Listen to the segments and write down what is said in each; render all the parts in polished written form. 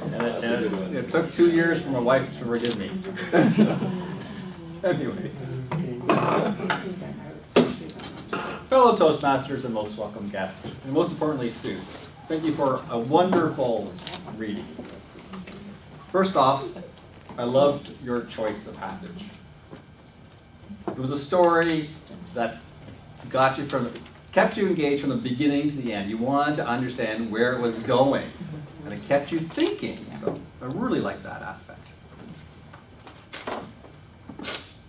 And it took 2 years for my wife to forgive me. Anyways. Fellow Toastmasters and most welcome guests, and most importantly, Sue, thank you for a wonderful reading. First off, I loved your choice of passage. It was a story that kept you engaged from the beginning to the end. You wanted to understand where it was going, and it kept you thinking. So I really like that aspect.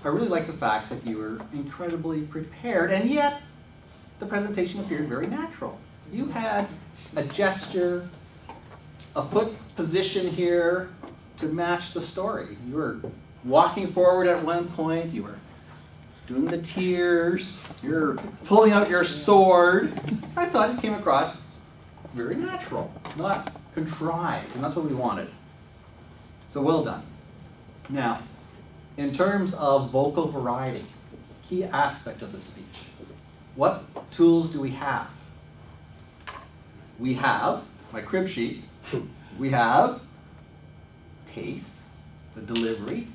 I really like the fact that you were incredibly prepared, and yet the presentation appeared very natural. You had a gesture, a foot position here to match the story. You were walking forward at one point, you were doing the tears, you're pulling out your sword. I thought it came across very natural, not contrived, and that's what we wanted. So well done. Now, in terms of vocal variety, key aspect of the speech, what tools do we have? We have, my crib sheet, we have pace, the delivery,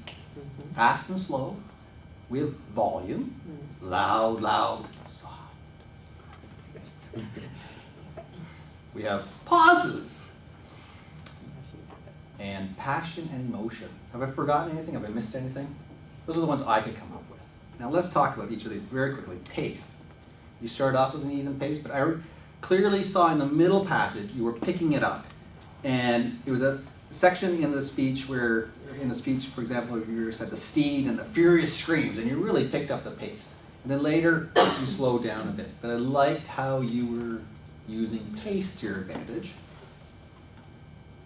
fast and slow. We have volume, loud, loud, soft. We have pauses, and passion and emotion. Have I forgotten anything? Have I missed anything? Those are the ones I could come up with. Now let's talk about each of these very quickly. Pace. You start off with an even pace, but I clearly saw in the middle passage you were picking it up. And it was a section in the speech where, for example, you said the steed and the furious screams, and you really picked up the pace. And then later, you slowed down a bit. But I liked how you were using pace to your advantage.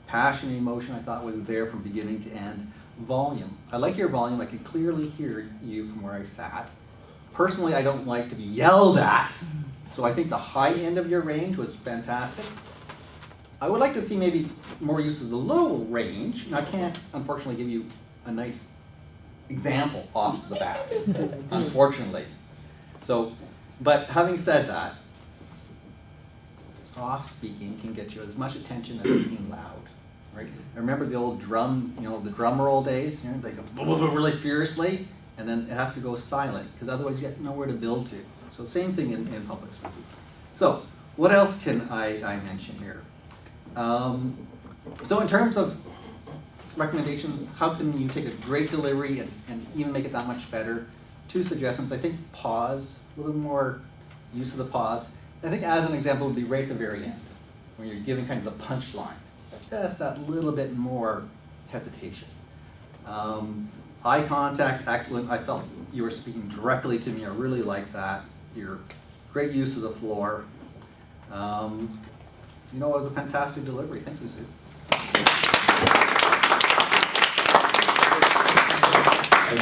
Passion and emotion, I thought, was there from beginning to end. Volume. I like your volume. I could clearly hear you from where I sat. Personally, I don't like to be yelled at, so I think the high end of your range was fantastic. I would like to see maybe more use of the low range. And I can't, unfortunately, give you a nice example off the bat, unfortunately. So, but having said that, soft speaking can get you as much attention as speaking loud, right? I remember the old drum, the drum roll days, they go really furiously, and then it has to go silent, because otherwise you get nowhere to build to. So same thing in public speaking. So what else can I mention here? So in terms of recommendations, how can you take a great delivery and even make it that much better? 2 suggestions. I think pause, a little more use of the pause. I think as an example would be right at the very end, when you're giving kind of the punchline. Just that little bit more hesitation. Eye contact, excellent. I felt you were speaking directly to me. I really liked that. Your great use of the floor. It was a fantastic delivery. Thank you, Sue.